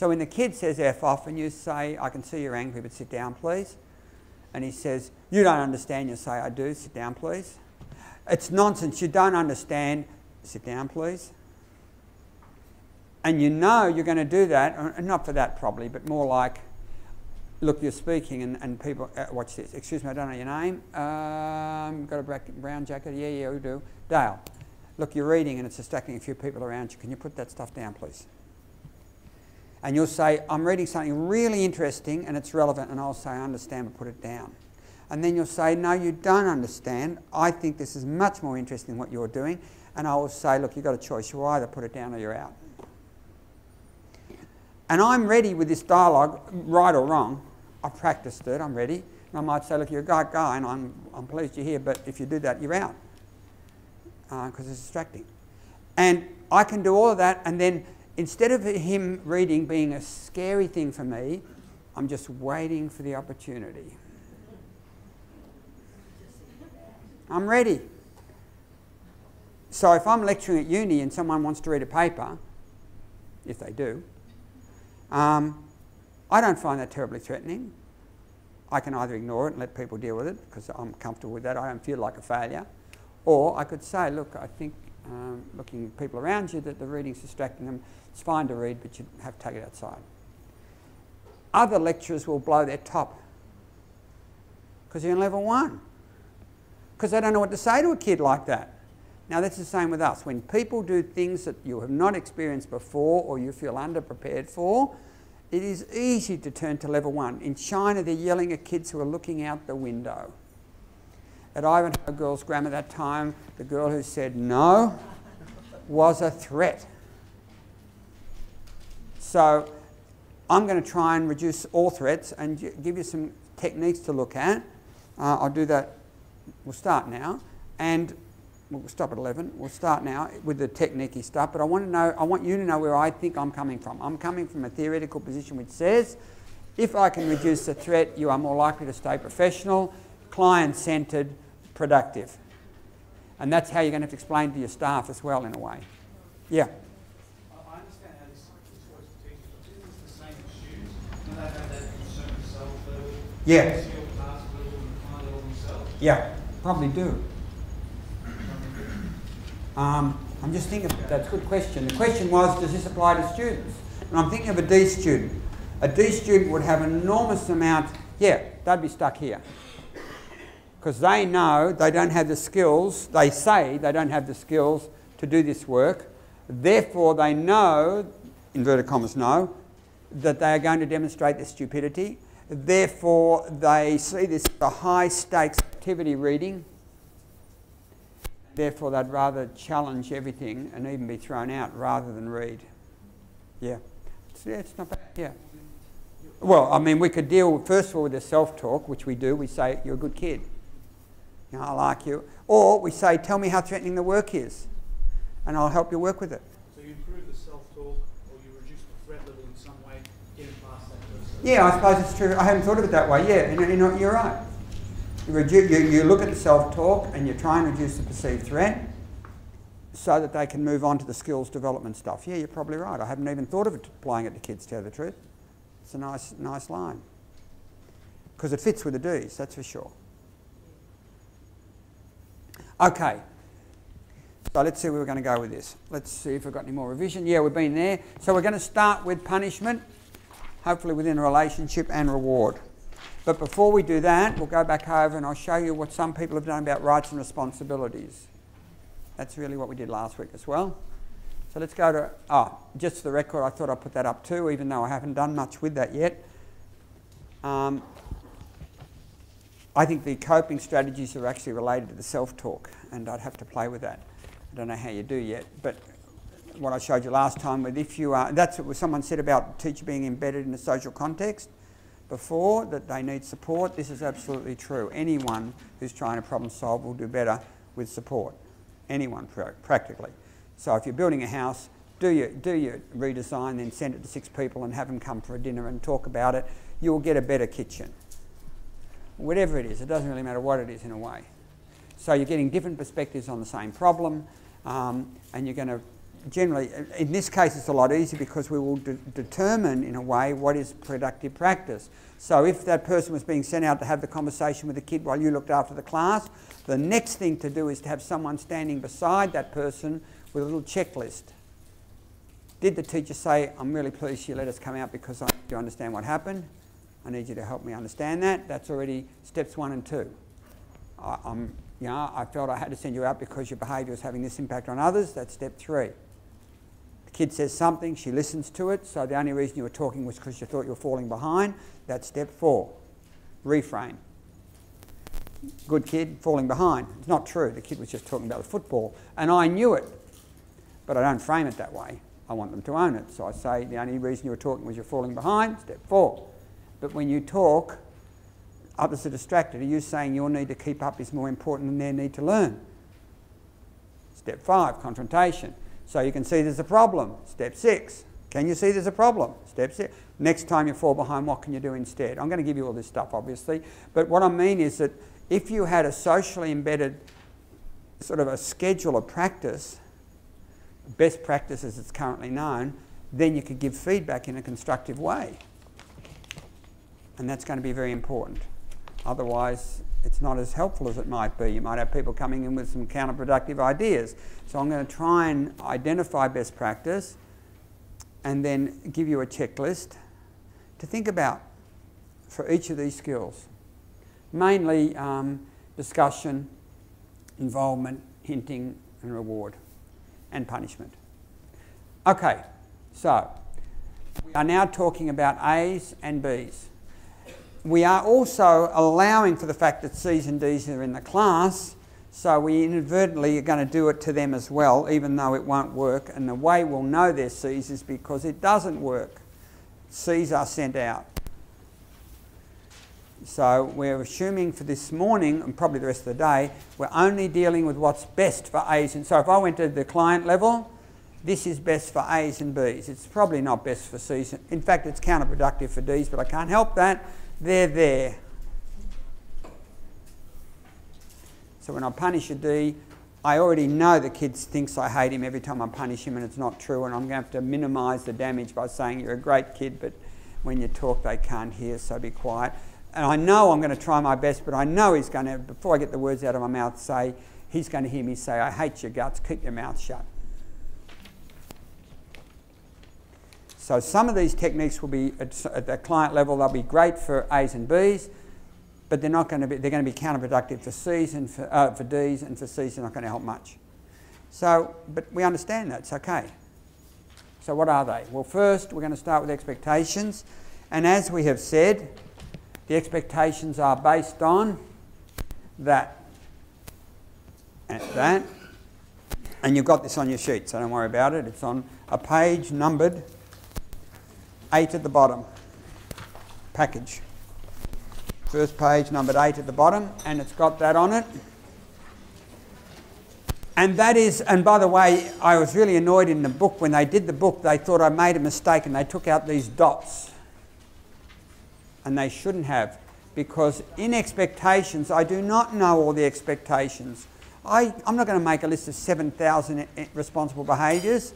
So when the kid says F off and you say, I can see you're angry, but sit down, please. And he says, you don't understand, you say, I do, sit down, please. It's nonsense, you don't understand, sit down, please. And you know you're going to do that, not for that probably, but more like, look, you're speaking and people, watch this, excuse me, I don't know your name, got a brown jacket, yeah, we do. Dale, look, you're reading and it's distracting a few people around you, can you put that stuff down, please? And you'll say, I'm reading something really interesting and it's relevant, and I'll say, I understand, but put it down. And then you'll say, no, you don't understand. I think this is much more interesting than what you're doing. And I will say, look, you've got a choice. You either put it down or you're out. And I'm ready with this dialogue, right or wrong. I've practiced it, I'm ready. And I might say, look, you're a great guy and I'm pleased you're here, but if you do that, you're out. Because it's distracting. And I can do all of that, and then instead of him reading being a scary thing for me, I'm just waiting for the opportunity. I'm ready. So if I'm lecturing at uni and someone wants to read a paper, if they do, I don't find that terribly threatening. I can either ignore it and let people deal with it because I'm comfortable with that. I don't feel like a failure. Or I could say, look, I think looking at people around you that the reading's distracting them. It's fine to read, but you have to take it outside. Other lecturers will blow their top because you're in level 1. Because they don't know what to say to a kid like that. Now that's the same with us. When people do things that you have not experienced before or you feel underprepared for, it is easy to turn to level 1. In China, they're yelling at kids who are looking out the window. At Ivanhoe Girls' Grammar that time, the girl who said no was a threat. So I'm going to try and reduce all threats and give you some techniques to look at. I'll do that. We'll start now, and we'll stop at 11. We'll start now with the technique-y stuff, but I want you to know where I think I'm coming from. I'm coming from a theoretical position which says, if I can reduce the threat, you are more likely to stay professional, client-centred, productive. And that's how you're going to have to explain to your staff as well, in a way. Yeah? I understand how this works for teachers, but isn't this the same as students? Do they have that concern of self-level? Yeah. Yeah, probably do. I'm just thinking, that's a good question. The question was, does this apply to students? And I'm thinking of a D student. A D student would have an enormous amount, yeah, they'd be stuck here. Because they know they don't have the skills, they say they don't have the skills to do this work. Therefore they know, inverted commas know, that they are going to demonstrate their stupidity. Therefore they see this as a high stakes activity reading. Therefore they'd rather challenge everything and even be thrown out rather than read. Yeah. It's not bad. Yeah. Well, I mean, we could deal first of all with the self-talk, which we do. We say, you're a good kid. You know, I like you. Or we say, tell me how threatening the work is, and I'll help you work with it. So you improve the self-talk, or you reduce the threat level in some way, getting past that person? Yeah, I suppose it's true. I haven't thought of it that way. Yeah, you're right. You look at the self-talk and you try and reduce the perceived threat so that they can move on to the skills development stuff. Yeah, you're probably right. I haven't even thought of it applying it to kids, to tell the truth. It's a nice line. Because it fits with the Ds, that's for sure. Okay. So let's see where we're going to go with this. Let's see if we've got any more revision. Yeah, we've been there. So we're going to start with punishment, hopefully within a relationship, and reward. But before we do that, we'll go back over and I'll show you what some people have done about rights and responsibilities. That's really what we did last week as well. So let's go to, just for the record, I thought I'd put that up too, even though I haven't done much with that yet. I think the coping strategies are actually related to the self-talk, and I'd have to play with that. I don't know how you do yet, but what I showed you last time with if you are, that's what someone said about the teacher being embedded in a social context before, that they need support. This is absolutely true. Anyone who's trying to problem solve will do better with support. Anyone, practically. So if you're building a house, do your redesign, then send it to 6 people and have them come for a dinner and talk about it. You'll get a better kitchen. Whatever it is, it doesn't really matter what it is in a way. So you're getting different perspectives on the same problem, and you're going to generally, in this case it's a lot easier because we will determine in a way what is productive practice. So if that person was being sent out to have the conversation with the kid while you looked after the class, the next thing to do is to have someone standing beside that person with a little checklist. Did the teacher say, I'm really pleased you let us come out because I need to understand what happened? I need you to help me understand that. That's already steps 1 and 2. I felt I had to send you out because your behaviour was having this impact on others. That's step 3. The kid says something, she listens to it, so the only reason you were talking was because you thought you were falling behind. That's step 4. Reframe. Good kid, falling behind. It's not true. The kid was just talking about the football, and I knew it, but I don't frame it that way. I want them to own it. So I say the only reason you were talking was you're falling behind. Step 4. But when you talk, others are distracted. Are you saying your need to keep up is more important than their need to learn? Step 5, confrontation. So you can see there's a problem. Step 6, can you see there's a problem? Step 6, next time you fall behind, what can you do instead? I'm going to give you all this stuff, obviously. But what I mean is that if you had a socially embedded sort of a schedule of practice, best practice as it's currently known, then you could give feedback in a constructive way. And that's going to be very important. Otherwise, it's not as helpful as it might be. You might have people coming in with some counterproductive ideas. So I'm going to try and identify best practice and then give you a checklist to think about for each of these skills. Mainly discussion, involvement, hinting and reward, and punishment. Okay, so we are now talking about A's and B's. We are also allowing for the fact that C's and D's are in the class, so we inadvertently are going to do it to them as well, even though it won't work. And the way we'll know they're C's is because it doesn't work. C's are sent out. So we're assuming for this morning, and probably the rest of the day, we're only dealing with what's best for A's. And so if I went to the client level, this is best for A's and B's. It's probably not best for C's. In fact, it's counterproductive for D's, but I can't help that. They're there. So when I punish a D, I already know the kid thinks I hate him every time I punish him, and it's not true, and I'm going to have to minimise the damage by saying you're a great kid, but when you talk they can't hear, so be quiet. And I know I'm going to try my best, but I know he's going to, before I get the words out of my mouth, say, he's going to hear me say, I hate your guts, keep your mouth shut. So some of these techniques will be, at the client level, they'll be great for A's and B's, but they're not going to be, they're going to be counterproductive for C's and for D's, and for C's they're not going to help much. So, but we understand that, it's okay. So what are they? Well, first we're going to start with expectations, and as we have said, the expectations are based on that and that, and you've got this on your sheet, so don't worry about it. It's on a page numbered 8 at the bottom, package. First page numbered 8 at the bottom, and it's got that on it. And that is, and by the way, I was really annoyed in the book. When they did the book, they thought I made a mistake and they took out these dots. And they shouldn't have, because in expectations, I do not know all the expectations. I'm not going to make a list of 7,000 responsible behaviours.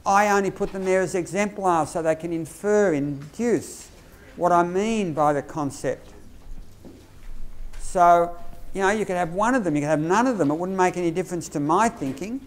I only put them there as exemplars so they can infer, induce what I mean by the concept. So, you know, you could have one of them, you could have none of them. It wouldn't make any difference to my thinking.